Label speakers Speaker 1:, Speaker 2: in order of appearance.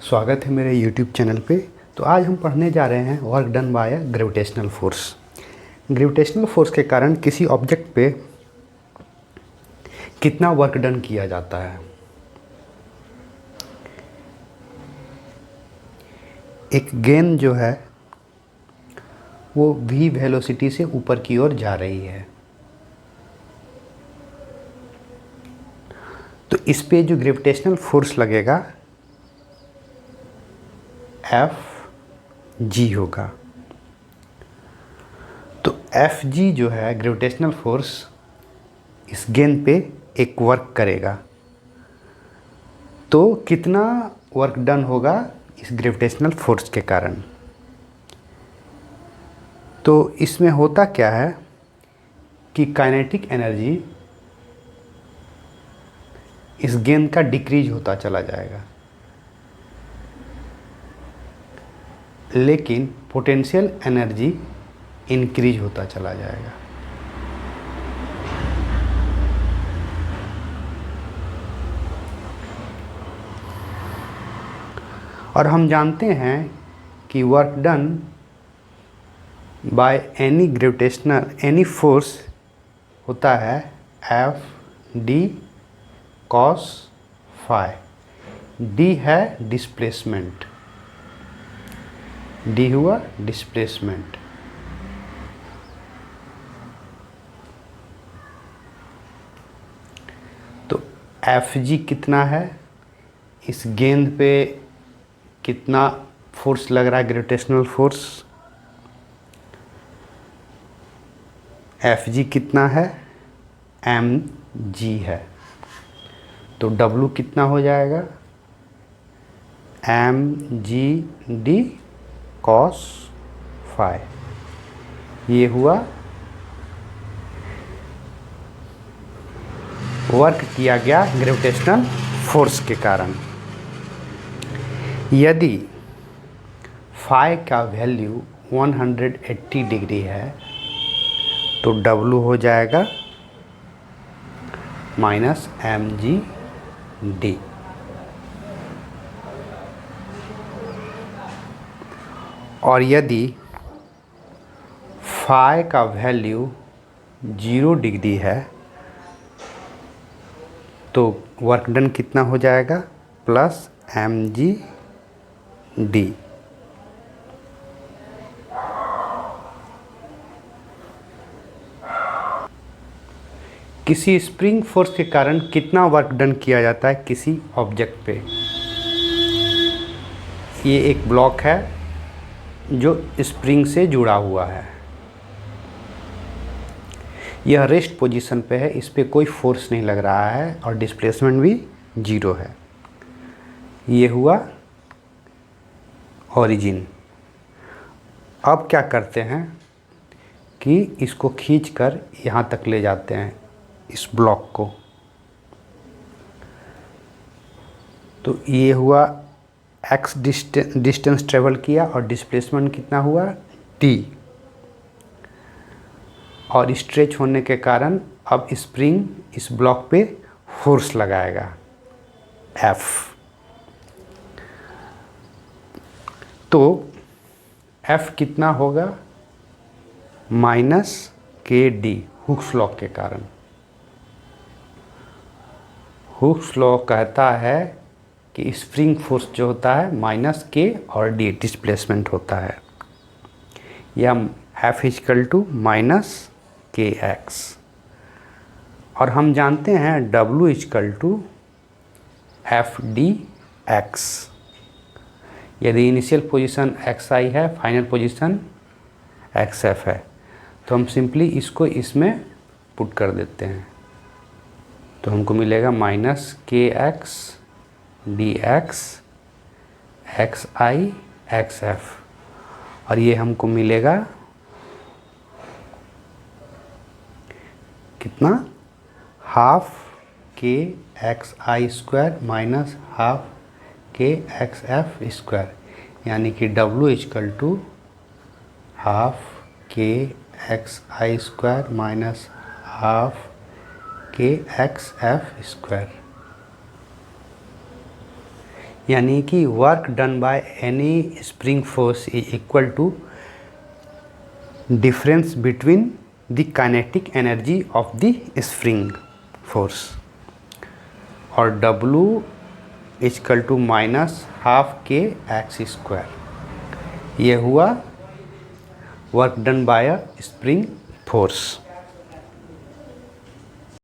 Speaker 1: स्वागत है मेरे YouTube चैनल पे। तो आज हम पढ़ने जा रहे हैं work done by gravitational force. Gravitational force के कारण किसी ऑब्जेक्ट पे कितना वर्क डन किया जाता है। एक गेंद जो है वो v वेलोसिटी से ऊपर की ओर जा रही है, तो इस पे जो ग्रेविटेशनल फोर्स लगेगा Fg होगा। तो Fg जो है ग्रेविटेशनल फोर्स इस गेंद पे एक वर्क करेगा, तो कितना वर्क डन होगा इस ग्रेविटेशनल फोर्स के कारण। तो इसमें होता क्या है कि काइनेटिक एनर्जी इस गेंद का डिक्रीज होता चला जाएगा, लेकिन पोटेंशियल एनर्जी इंक्रीज होता चला जाएगा। और हम जानते हैं कि work done by any force होता है F d cos phi। d है डिस्प्लेसमेंट, d हुआ डिस्प्लेसमेंट। तो Fg कितना है, इस गेंद पे कितना फोर्स लग रहा है ग्रेविटेशनल फोर्स। Fg कितना है, mg है। तो W कितना हो जाएगा, mg d cos phi। ये हुआ वर्क किया गया ग्रेविटेशनल फोर्स के कारण। यदि phi का वैल्यू 180 डिग्री है तो W हो जाएगा -mg d। और यदि phi का वैल्यू 0 डिग्री है तो वर्क डन कितना हो जाएगा, +mg d। किसी स्प्रिंग फोर्स के कारण कितना वर्क डन किया जाता है किसी ऑब्जेक्ट पे। ये एक ब्लॉक है जो स्प्रिंग से जुड़ा हुआ है, यह रेस्ट पोजीशन पे है, इस पे कोई फोर्स नहीं लग रहा है और डिस्प्लेसमेंट भी 0 है। ये हुआ ओरिजिन। अब क्या करते हैं कि इसको खींचकर यहाँ तक ले जाते हैं इस ब्लॉक को। तो ये हुआ x डिस्टेंस ट्रेवल किया और डिस्प्लेसमेंट कितना हुआ t। और स्ट्रेच होने के कारण अब स्प्रिंग इस ब्लॉक पे फोर्स लगाएगा F। तो F कितना होगा, -kd, हुक्स लॉ के कारण। हुक्स लॉ कहता है कि स्प्रिंग फोर्स जो होता है -k और d डिस्प्लेसमेंट होता है, या F = -kx। और हम जानते हैं W = Fdx। यदि इनिशियल पोजीशन xi है, फाइनल पोजीशन xf है, तो हम सिंपली इसको इसमें पुट कर देते हैं, तो हमको मिलेगा -kx dx xi xf। और ये हमको मिलेगा कितना, ½ kxi² -½ kxf², यानी कि W = ½ kxi² -½ kxf²। यानी कि work done by any spring force is equal to difference between the kinetic energy of the spring force, और W is equal to minus half k x square. ये हुआ work done by a spring force.